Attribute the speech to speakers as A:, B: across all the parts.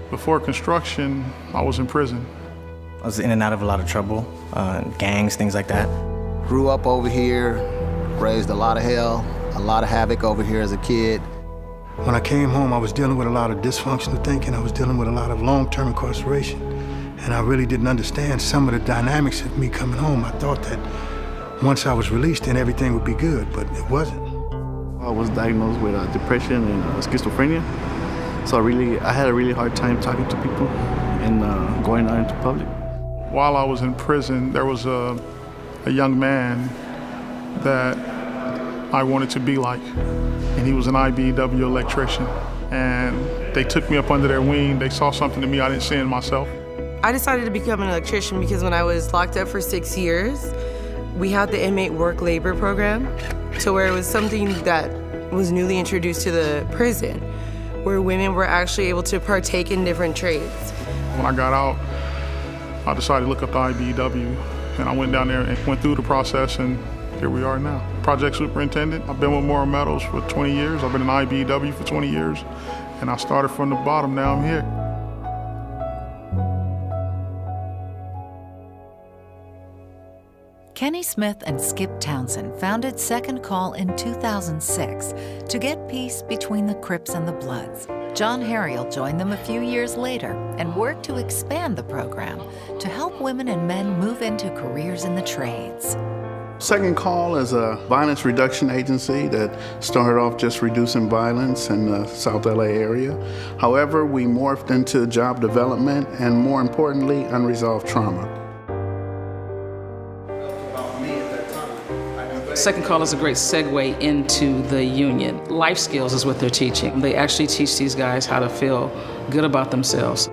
A: Before construction, I was in prison.
B: I was in and out of a lot of trouble, gangs, things like that.
C: Grew up over here, raised a lot of hell, a lot of havoc over here as a kid.
D: When I came home, I was dealing with a lot of dysfunctional thinking. I was dealing with a lot of long-term incarceration. And I really didn't understand some of the dynamics of me coming home. I thought that once I was released, then everything would be good, but it wasn't.
E: I was diagnosed with depression and schizophrenia. So I had a really hard time talking to people and going out into public.
A: While I was in prison, there was a young man that I wanted to be like, and he was an IBEW electrician. And they took me up under their wing. They saw something in me I didn't see in myself.
F: I decided to become an electrician because when I was locked up for 6 years, we had the inmate work labor program, to where it was something that was newly introduced to the prison, where women were actually able to partake in different trades.
A: When I got out, I decided to look up the IBEW, and I went down there and went through the process, and here we are now. Project superintendent. I've been with Moral Metals for 20 years. I've been in IBEW for 20 years, and I started from the bottom. Now I'm here.
G: Kenny Smith and Skip Townsend founded Second Call in 2006 to get peace between the Crips and the Bloods. John Harriel joined them a few years later and worked to expand the program to help women and men move into careers in the trades.
E: Second Call is a violence reduction agency that started off just reducing violence in the South LA area. However, we morphed into job development and, more importantly, unresolved trauma.
H: Second Call is a great segue into the union. Life skills is what they're teaching. They actually teach these guys how to feel good about themselves.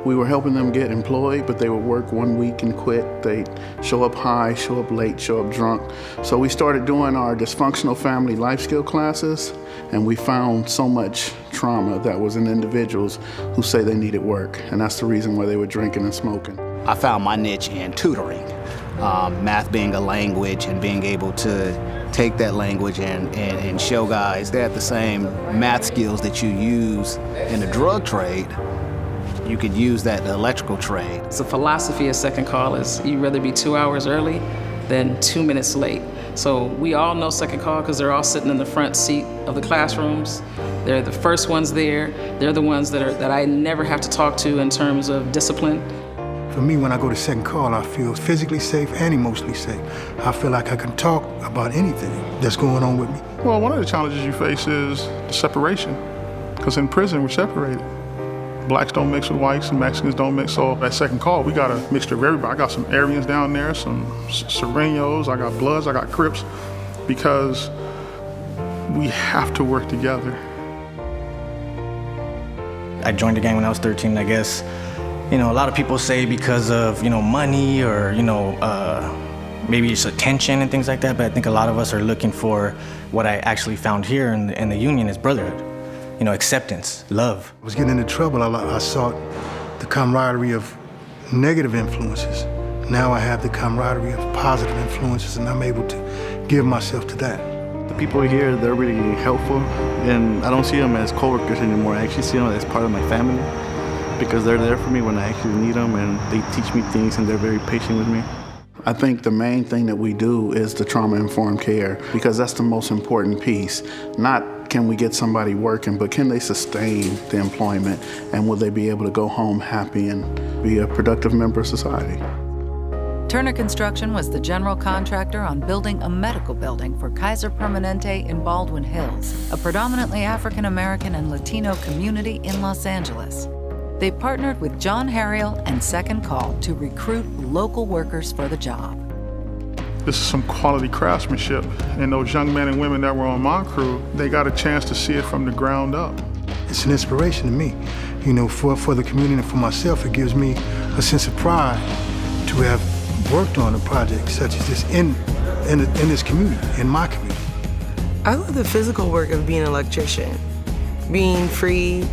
E: We were helping them get employed, but they would work 1 week and quit. They'd show up high, show up late, show up drunk. So we started doing our dysfunctional family life skill classes, and we found so much trauma that was in individuals who say they needed work, and that's the reason why they were drinking and smoking.
C: I found my niche in tutoring. Math being a language and being able to take that language and show guys that the same math skills that you use in the drug trade, you could use that in the electrical trade.
H: The philosophy of Second Call is you'd rather be 2 hours early than 2 minutes late. So we all know Second Call because they're all sitting in the front seat of the classrooms. They're the first ones there. They're the ones that I never have to talk to in terms of discipline.
D: For me, when I go to Second Call, I feel physically safe and emotionally safe. I feel like I can talk about anything that's going on with me.
A: Well, one of the challenges you face is the separation, because in prison we're separated. Blacks don't mix with whites and Mexicans don't mix. So at Second Call, we got a mixture of everybody. I got some Aryans down there, some Serenos, I got Bloods, I got Crips, because we have to work together.
B: I joined the gang when I was 13, I guess. You know, a lot of people say because of, money or, maybe it's attention and things like that, but I think a lot of us are looking for what I actually found here in the union is brotherhood. Acceptance, love.
D: I was getting into trouble. I sought the camaraderie of negative influences. Now I have the camaraderie of positive influences, and I'm able to give myself to that.
E: The people here, they're really helpful, and I don't see them as coworkers anymore. I actually see them as part of my family, because they're there for me when I actually need them, and they teach me things, and they're very patient with me. I think the main thing that we do is the trauma-informed care, because that's the most important piece. Not can we get somebody working, but can they sustain the employment, and will they be able to go home happy and be a productive member of society?
G: Turner Construction was the general contractor on building a medical building for Kaiser Permanente in Baldwin Hills, a predominantly African-American and Latino community in Los Angeles. They partnered with John Harriel and Second Call to recruit local workers for the job.
A: This is some quality craftsmanship, and those young men and women that were on my crew, they got a chance to see it from the ground up.
D: It's an inspiration to me. For the community and for myself, it gives me a sense of pride to have worked on a project such as this in this community, in my community.
F: I love the physical work of being an electrician, being free,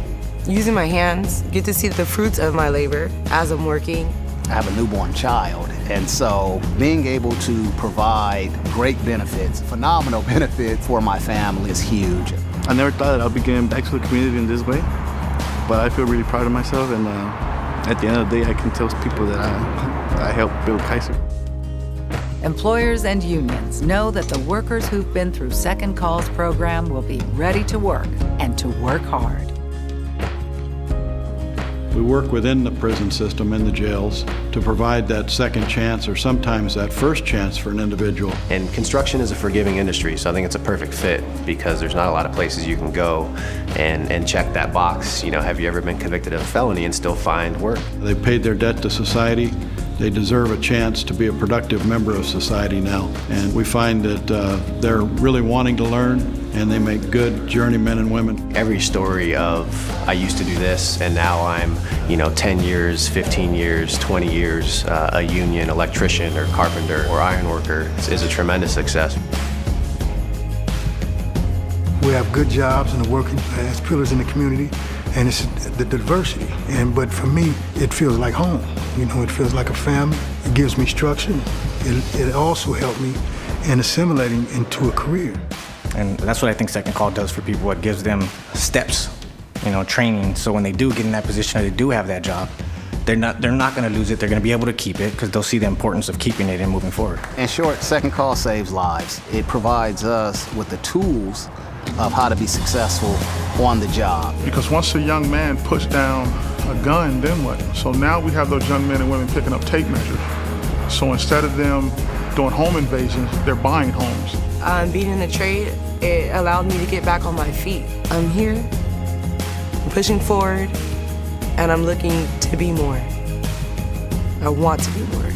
F: using my hands, get to see the fruits of my labor as I'm working.
C: I have a newborn child, and so being able to provide great benefits, phenomenal benefits for my family is huge.
E: I never thought that I'd be getting back to the community in this way, But I feel really proud of myself, and at the end of the day, I can tell people that I helped build Kaiser.
G: Employers and unions know that the workers who've been through Second Call's program will be ready to work and to work hard.
I: We work within the prison system in the jails to provide that second chance or sometimes that first chance for an individual.
J: And construction is a forgiving industry, so I think it's a perfect fit because there's not a lot of places you can go and check that box. You know, have you ever been convicted of a felony and still find work?
I: They paid their debt to society. They deserve a chance to be a productive member of society now. And we find that they're really wanting to learn, and they make good journeymen and women.
J: Every story of, I used to do this, and now I'm, 10 years, 15 years, 20 years, a union electrician or carpenter or iron worker is a tremendous success.
D: We have good jobs and the working class pillars in the community, and it's the diversity. But for me, it feels like home. It feels like a family. It gives me structure. It also helped me in assimilating into a career.
B: And that's what I think Second Call does for people. It gives them steps, training. So when they do get in that position or they do have that job, they're not going to lose it. They're going to be able to keep it because they'll see the importance of keeping it and moving forward.
C: In short, Second Call saves lives. It provides us with the tools of how to be successful on the job.
A: Because once a young man puts down a gun, then what? So now we have those young men and women picking up tape measures. So instead of them doing home invasions, they're buying homes.
F: Being in the trade, it allowed me to get back on my feet. I'm here, I'm pushing forward, and I'm looking to be more. I want to be more.